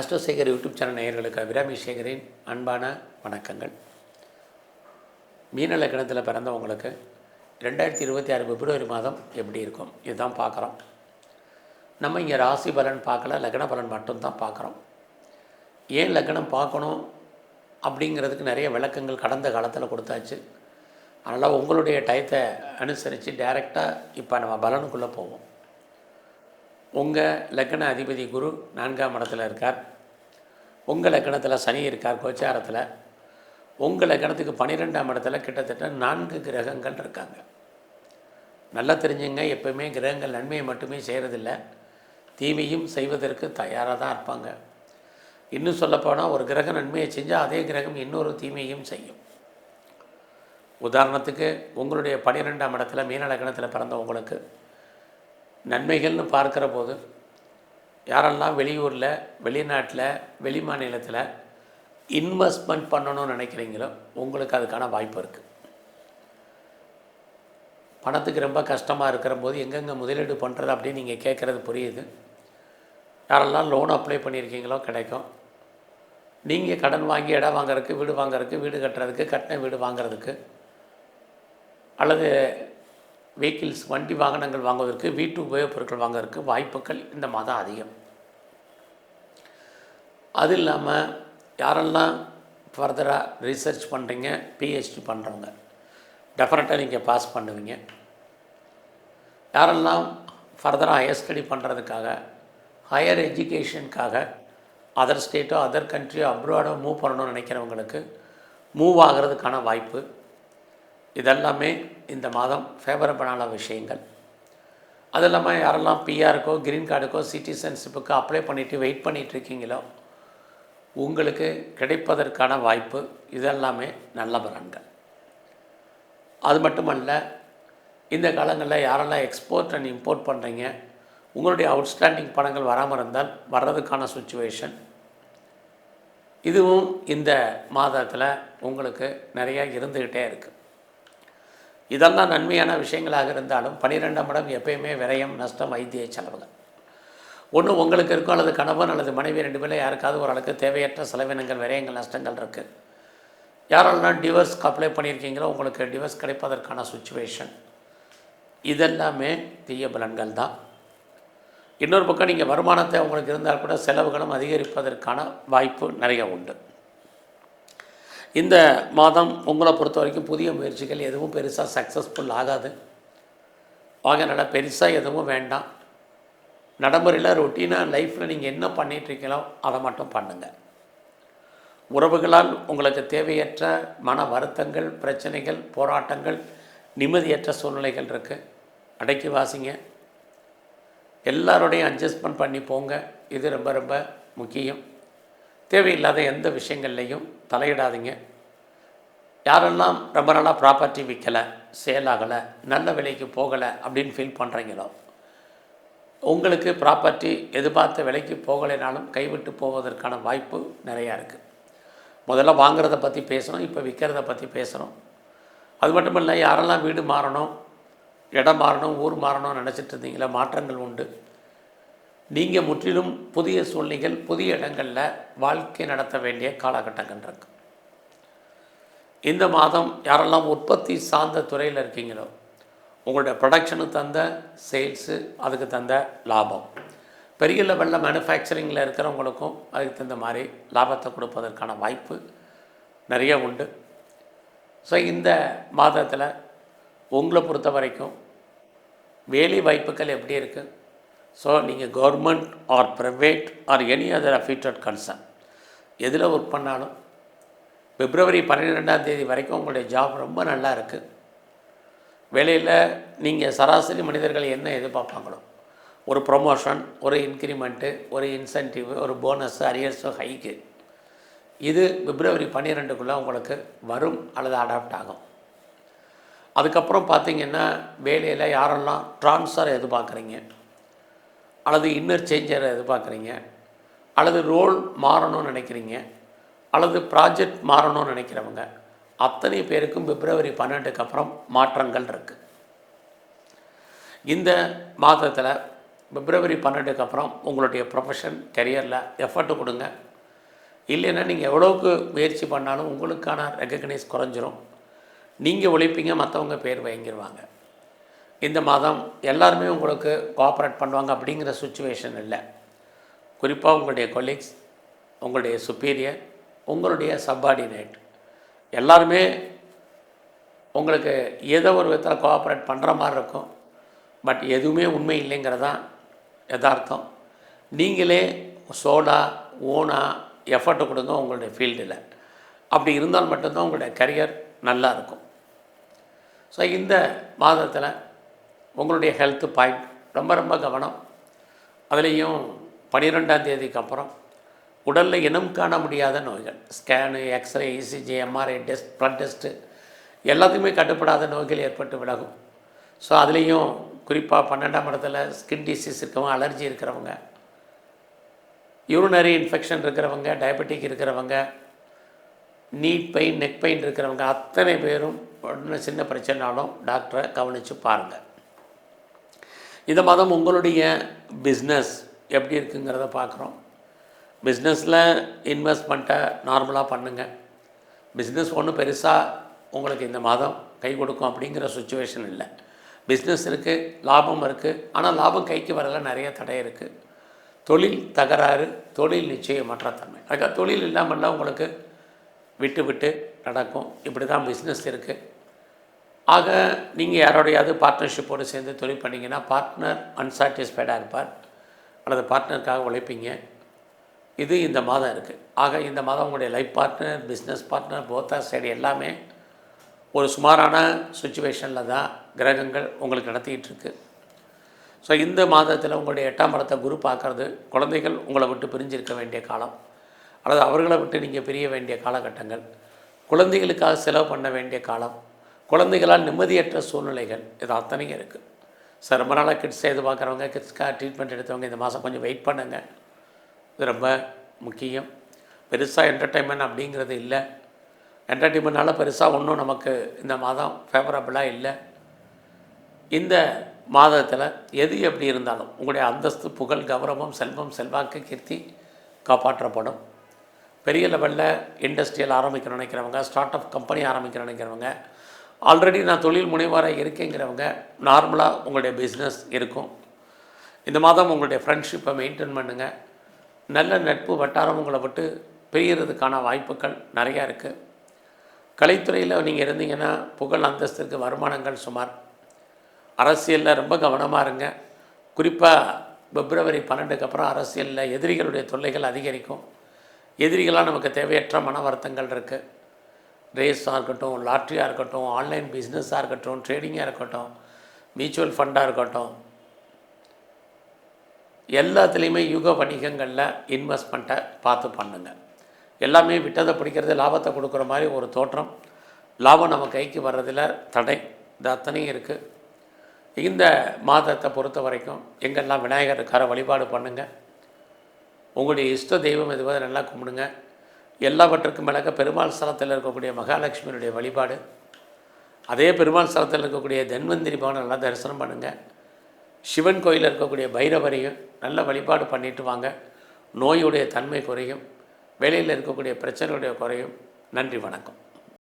ஆஸ்ட்ரோசேகர் YouTube channel நேயர்களுக்கு அபிராமி சேகரின் அன்பான வணக்கங்கள். மீன லக்னத்தில் பிறந்தவங்களுக்கு 2026 பிப்ரவரி மாதம் எப்படி இருக்கும் இதுதான் பார்க்குறோம். நம்ம இங்கே ராசி பலன் பார்க்கல, லக்ன பலன் மட்டும்தான் பார்க்குறோம். ஏன் லக்னம் பார்க்கணும் அப்படிங்கிறதுக்கு நிறைய விளக்கங்கள் கடந்த காலத்தில் கொடுத்தாச்சு. அதனால் உங்களுடைய டயத்தை அனுசரித்து டைரெக்டாக இப்போ நம்ம பலனுக்குள்ளே போவோம். உங்கள் லக்ன அதிபதி குரு 4ஆம் இடத்துல இருக்கார். உங்கள் லக்னத்தில் சனி இருக்கார் கோச்சாரத்தில். உங்கள் லக்னத்துக்கு 12ஆம் இடத்துல கிட்டத்தட்ட 4 கிரகங்கள் இருக்காங்க. நல்லா தெரிஞ்சுங்க, எப்போயுமே கிரகங்கள் நன்மையை மட்டுமே செய்கிறதில்ல, தீமையும் செய்வதற்கு தயாராக தான் இருப்பாங்க. இன்னும் சொல்லப்போனால் ஒரு கிரகம் நன்மையை செஞ்சால் அதே கிரகம் இன்னொரு தீமையும் செய்யும். உதாரணத்துக்கு உங்களுடைய 12ஆம் இடத்துல மீன லக்னத்தில் பிறந்தவங்களுக்கு நன்மைகள்னு பார்க்குற போது யாரெல்லாம் வெளியூரில், வெளிநாட்டில், வெளி மாநிலத்தில் இன்வெஸ்ட்மெண்ட் பண்ணணும்னு நினைக்கிறீங்களோ உங்களுக்கு அதுக்கான வாய்ப்பு இருக்குது. பணத்துக்கு ரொம்ப கஷ்டமாக இருக்கிற போது எங்கெங்கே முதலீடு பண்ணுறது அப்படின்னு நீங்கள் கேட்குறது புரியுது. யாரெல்லாம் லோன் அப்ளை பண்ணியிருக்கீங்களோ கிடைக்கும். நீங்கள் கடன் வாங்கி இடம் வாங்குறதுக்கு, வீடு வாங்குறதுக்கு, வீடு கட்டுறதுக்கு, கட்டின வீடு வாங்குறதுக்கு, அல்லது வெஹிக்கிள்ஸ் வண்டி வாகனங்கள் வாங்குவதற்கு, வீட்டு உபயோகப் பொருட்கள் வாங்குவதற்கு வாய்ப்புகள் இந்த மாதம் அதிகம். அது இல்லாமல் யாரெல்லாம் ஃபர்தராக ரிசர்ச் பண்ணுறீங்க, பிஹெச்டி பண்ணுறவங்க டெஃபினட்டாக நீங்கள் பாஸ் பண்ணுவீங்க. யாரெல்லாம் ஃபர்தராக ஹையர் ஸ்டடி பண்ணுறதுக்காக, ஹையர் எஜுகேஷனுக்காக அதர் ஸ்டேட்டோ, அதர் கண்ட்ரியோ, அப்ராடோ மூவ் பண்ணணும்னு நினைக்கிறவங்களுக்கு மூவ் ஆகிறதுக்கான வாய்ப்பு. இதெல்லாமே இந்த மாதம் ஃபேவரபிளான விஷயங்கள். அது இல்லாமல் யாரெல்லாம் பிஆருக்கோ, க்ரீன் கார்டுக்கோ, சிட்டிசன்ஷிப்புக்கோ அப்ளை பண்ணிவிட்டு வெயிட் பண்ணிகிட்ருக்கீங்களோ உங்களுக்கு கிடைப்பதற்கான வாய்ப்பு. இதெல்லாமே நல்ல பலன்கள். அது மட்டுமல்ல, இந்த காலங்களில் யாரெல்லாம் எக்ஸ்போர்ட் அண்ட் இம்போர்ட் பண்ணுறீங்க, உங்களுடைய அவுட்ஸ்டாண்டிங் பணங்கள் வராமல் இருந்தால் வர்றதுக்கான சுச்சுவேஷன் இதுவும் இந்த மாதத்தில் உங்களுக்கு நிறையா இருந்துக்கிட்டே இருக்குது. இதெல்லாம் நன்மையான விஷயங்களாக இருந்தாலும் 12ஆம் இடம் எப்பயுமே விரயம், நஷ்டம், வைத்திய செலவுகள். ஒன்று உங்களுக்கு இருக்கும், அல்லது கணவன் அல்லது மனைவி 2 பேரில் யாருக்காவது ஒரு அளவுக்கு தேவையற்ற செலவினங்கள், விரயங்கள், நஷ்டங்கள் இருக்குது. யாரெல்லாம் டிவோர்ஸ்க்கு அப்ளை பண்ணியிருக்கீங்களோ உங்களுக்கு டிவோர்ஸ் கிடைப்பதற்கான சுச்சுவேஷன். இதெல்லாமே தீய பலன்கள் தான். இன்னொரு பக்கம் நீங்கள் வருமானத்தை உங்களுக்கு இருந்தால் கூட செலவுகளும் அதிகரிப்பதற்கான வாய்ப்பு நிறைய உண்டு. இந்த மாதம் உங்களை பொறுத்த வரைக்கும் புதிய முயற்சிகள் எதுவும் பெருசாக சக்ஸஸ்ஃபுல் ஆகாது. வாங்கினால பெருசாக எதுவும் வேண்டாம். நடைமுறையில் ரொட்டீனாக லைஃப்பில் நீங்கள் என்ன பண்ணிகிட்ருக்கீங்களோ அதை மட்டும் பண்ணுங்கள். உறவுகளால் உங்களுக்கு தேவையற்ற மன வருத்தங்கள், பிரச்சனைகள், போராட்டங்கள், நிம்மதியற்ற சூழ்நிலைகள் இருக்குது. அடக்கி வாசிங்க. எல்லாரோடையும் அட்ஜஸ்ட்மெண்ட் பண்ணி போங்க. இது ரொம்ப ரொம்ப முக்கியம். தேவையில்லாத எந்த விஷயங்கள்லையும் தலையிடாதீங்க. யாரெல்லாம் ரொம்ப நாளாக ப்ராப்பர்ட்டி விற்கலை, சேல் ஆகலை, நல்ல விலைக்கு போகலை அப்படின்னு ஃபீல் பண்ணுறீங்களோ உங்களுக்கு ப்ராப்பர்ட்டி எதிர்பார்த்த விலைக்கு போகலைனாலும் கைவிட்டு போவதற்கான வாய்ப்பு நிறையா இருக்குது. முதல்ல வாங்குறத பற்றி பேசணும், இப்போ விற்கிறத பற்றி பேசுகிறோம். அது மட்டும் இல்லை, யாரெல்லாம் வீடு மாறணும், இடம் மாறணும், ஊர் மாறணும்னு நினச்சிட்டு இருந்தீங்களா, மாற்றங்கள் உண்டு. நீங்கள் முற்றிலும் புதிய சூழ்நிலைகள், புதிய இடங்களில் வாழ்க்கை நடத்த வேண்டிய காலகட்டங்கள் இருக்குது. இந்த மாதம் யாரெல்லாம் உற்பத்தி சார்ந்த துறையில் இருக்கீங்களோ உங்களுடைய ப்ரொடக்ஷனுக்கு தந்த சேல்ஸு, அதுக்கு தந்த லாபம், பெரிய லெவலில் மேனுஃபேக்சரிங்கில் இருக்கிறவங்களுக்கும் அதுக்கு தகுந்த மாதிரி லாபத்தை கொடுப்பதற்கான வாய்ப்பு நிறைய உண்டு. ஸோ இந்த மாதத்தில் உங்களை பொறுத்த வரைக்கும் வேலை வாய்ப்புகள் எப்படி இருக்குது? ஸோ நீங்கள் government R private or any other affiliated concern எதில் ஒர்க் பண்ணாலும் பிப்ரவரி 12ஆம் தேதி வரைக்கும் உங்களுடைய ஜாப் ரொம்ப நல்லா இருக்குது. வேலையில் நீங்கள் சராசரி மனிதர்கள் என்ன எதிர்பார்ப்பாங்களோ, ஒரு ப்ரொமோஷன், ஒரு இன்க்ரிமெண்ட்டு, ஒரு இன்சென்டிவ், ஒரு போனஸு, அரியர்ஸோ, ஹைக்கு, இது பிப்ரவரி 12க்குள்ளே உங்களுக்கு வரும் அல்லது அடாப்ட் ஆகும். அதுக்கப்புறம் பார்த்திங்கன்னா வேலையில் யாரெல்லாம் ட்ரான்ஸ்ஃபர் எதிர்பார்க்குறீங்க, அல்லது இன்னர் சேஞ்சரை எதிர்பார்க்குறீங்க, அல்லது ரோல் மாறணும்னு நினைக்கிறீங்க, அல்லது ப்ராஜெக்ட் மாறணும்னு நினைக்கிறவங்க அத்தனை பேருக்கும் பிப்ரவரி 12க்கு அப்புறம் மாற்றங்கள் இருக்குது. இந்த மாதத்தில் பிப்ரவரி 12க்கு அப்புறம் உங்களுடைய ப்ரொஃபஷன் கெரியரில் எஃபர்ட்டு கொடுங்க. இல்லைன்னா நீங்கள் எவ்வளோக்கு முயற்சி பண்ணாலும் உங்களுக்கான ரெகக்னைஸ் குறைஞ்சிரும். நீங்கள் உழைப்பீங்க, மற்றவங்க பேர் வாங்கிடுவாங்க. இந்த மாதம் எல்லாருமே உங்களுக்கு கோஆப்ரேட் பண்ணுவாங்க அப்படிங்கிற சுச்சுவேஷன் இல்லை. குறிப்பாக உங்களுடைய கொலீக்ஸ், உங்களுடைய சுப்பீரியர், உங்களுடைய சப்பார்டினேட் எல்லாருமே உங்களுக்கு ஏதோ ஒரு விதத்தில் கோஆப்ரேட் பண்ணுற மாதிரி இருக்கும். பட் எதுவுமே உண்மை இல்லைங்கிறதான் யதார்த்தம். நீங்களே ஓனாக எஃபர்ட்டு கொடுங்க உங்களுடைய ஃபீல்டில். அப்படி இருந்தால் மட்டும்தான் உங்களுடைய கரியர் நல்லா இருக்கும். ஸோ இந்த மாதத்தில் உங்களுடைய ஹெல்த்து பாயிண்ட் ரொம்ப ரொம்ப கவனம். அதுலேயும் 12ஆம் தேதிக்கு அப்புறம் உடலில் இனம் காண முடியாத நோய்கள், scan, X ray, ECG, MRI test, blood test எல்லாத்துக்குமே கட்டுப்படாத நோய்கள் ஏற்பட்டு விலகும். ஸோ அதுலேயும் குறிப்பாக 12ஆம் இடத்துல ஸ்கின் டிசீஸ் இருக்கிறவங்க, அலர்ஜி இருக்கிறவங்க, யூரினரி இன்ஃபெக்ஷன் இருக்கிறவங்க, டயபெட்டிக் இருக்கிறவங்க, நீட் பெயின், நெக் பெயின் இருக்கிறவங்க அத்தனை பேரும் சின்ன பிரச்சனைனாலும் டாக்டரை கவனித்து பாருங்கள். இந்த மாதம் உங்களுடைய பிஸ்னஸ் எப்படி இருக்குங்கிறத பார்க்குறோம். பிஸ்னஸில் இன்வெஸ்ட்மெண்ட்டை நார்மலாக பண்ணுங்கள். பிஸ்னஸ் ஒன்றும் பெருசாக உங்களுக்கு இந்த மாதம் கை கொடுக்கும் அப்படிங்கிற சுச்சுவேஷன் இல்லை. பிஸ்னஸ் இருக்குது, லாபம் இருக்குது. ஆனால் லாபம் கைக்கு வரல, நிறைய தடை இருக்குது. தொழில் தகராறு, தொழில் நிச்சயமற்ற தன்மை. அதுக்காக தொழில் இல்லாமல்லாம் உங்களுக்கு விட்டு விட்டு நடக்கும். இப்படி தான் பிஸ்னஸ் இருக்குது. ஆக நீங்கள் யாரோடையாவது பார்ட்னர்ஷிப்போடு சேர்ந்து தொழில் பண்ணிங்கன்னா பார்ட்னர் அன்சாட்டிஸ்ஃபைடாக இருப்பார் அல்லது பார்ட்னருக்காக உழைப்பீங்க. இது இந்த மாதம் இருக்குது. ஆக இந்த மாதம் உங்களுடைய லைஃப் பார்ட்னர், பிஸ்னஸ் பார்ட்னர், போத்தா சைடு எல்லாமே ஒரு சுமாரான சுச்சுவேஷனில் தான் கிரகங்கள் உங்களுக்கு நடத்திக்கிட்டு இருக்கு. ஸோ இந்த மாதத்தில் உங்களுடைய 8ஆம் இடத்தை குரு பார்க்குறது, குழந்தைகள் உங்களை விட்டு பிரிஞ்சிருக்க வேண்டிய காலம் அல்லது அவர்களை விட்டு நீங்கள் பிரிய வேண்டிய காலகட்டங்கள், குழந்தைகளுக்காக செலவு பண்ண வேண்டிய காலம், குழந்தைகளால் நிம்மதியற்ற சூழ்நிலைகள், இது அத்தனையும் இருக்குது. சார் ரொம்ப நாளாக கிட்ஸ் இது பார்க்குறவங்க, கிட்ஸ்க்காக ட்ரீட்மெண்ட் எடுத்தவங்க இந்த மாதம் கொஞ்சம் வெயிட் பண்ணுங்கள். இது ரொம்ப முக்கியம். பெருசாக என்டர்டெயின்மெண்ட் அப்படிங்கிறது இல்லை. என்டர்டெயின்மெண்ட்னால பெருசாக ஒன்றும் நமக்கு இந்த மாதம் ஃபேவரபுளாக இல்லை. இந்த மாதத்தில் எது எப்படி இருந்தாலும் உங்களுடைய அந்தஸ்து, புகழ், கௌரவம், செல்வம், செல்வாக்கு, கீர்த்தி காப்பாற்றப்படும். பெரிய லெவலில் இண்டஸ்ட்ரியல் ஆரம்பிக்க நினைக்கிறவங்க, ஸ்டார்ட் அப் கம்பெனி ஆரம்பிக்க நினைக்கிறவங்க, ஆல்ரெடி நான் தொழில் முனைவராக இருக்கேங்கிறவங்க நார்மலாக உங்களுடைய பிஸ்னஸ் இருக்கும். இந்த மாதம் உங்களுடைய ஃப்ரெண்ட்ஷிப்பை மெயின்டைன் பண்ணுங்கள். நல்ல நட்பு வட்டாரம் உங்களை விட்டு பிரியறதுக்கான வாய்ப்புகள் நிறையா இருக்குது. கலைத்துறையில் நீங்கள் இருந்தீங்கன்னா புகழ், அந்தஸ்திற்கு வருமானங்கள் சுமார். அரசியலில் ரொம்ப கவனமாக இருங்க. குறிப்பாக பிப்ரவரி 12க்கு அப்புறம் அரசியலில் எதிரிகளுடைய தொல்லைகள் அதிகரிக்கும். எதிரிகளாக நமக்கு தேவையற்ற மன வருத்தங்கள் இருக்குது. ரேஸாக இருக்கட்டும், லாட்ரியாக இருக்கட்டும், ஆன்லைன் பிஸ்னஸாக இருக்கட்டும், ட்ரேடிங்காக இருக்கட்டும், மியூச்சுவல் ஃபண்டாக இருக்கட்டும், எல்லாத்துலேயுமே யுக வணிகங்களில் இன்வெஸ்ட்மெண்ட்டை பார்த்து பண்ணுங்கள். எல்லாமே விட்டதை பிடிக்கிறது, லாபத்தை கொடுக்குற மாதிரி ஒரு தோற்றம். லாபம் நம்ம கைக்கு வர்றதில் தடை, இது அத்தனையும் இருக்குது. இந்த மாதத்தை பொறுத்த வரைக்கும் எங்கெல்லாம் விநாயகர் இருக்கார வழிபாடு பண்ணுங்கள். உங்களுடைய இஷ்ட தெய்வம் எதுவாக நல்லா கும்பிடுங்க. எல்லாவற்றுக்கும் மேலே பெருமாள் ஸ்தலத்தில் இருக்கக்கூடிய மகாலட்சுமியினுடைய வழிபாடு, அதே பெருமாள் ஸ்தலத்தில் இருக்கக்கூடிய தன்வந்திரி பவனை நல்லா தரிசனம் பண்ணுங்கள். சிவன் கோயிலில் இருக்கக்கூடிய பைரவரையும் நல்ல வழிபாடு பண்ணிட்டு வாங்க. நோயுடைய தன்மை குறையும், வேலையில் இருக்கக்கூடிய பிரச்சனையுடைய குறையும். நன்றி, வணக்கம்.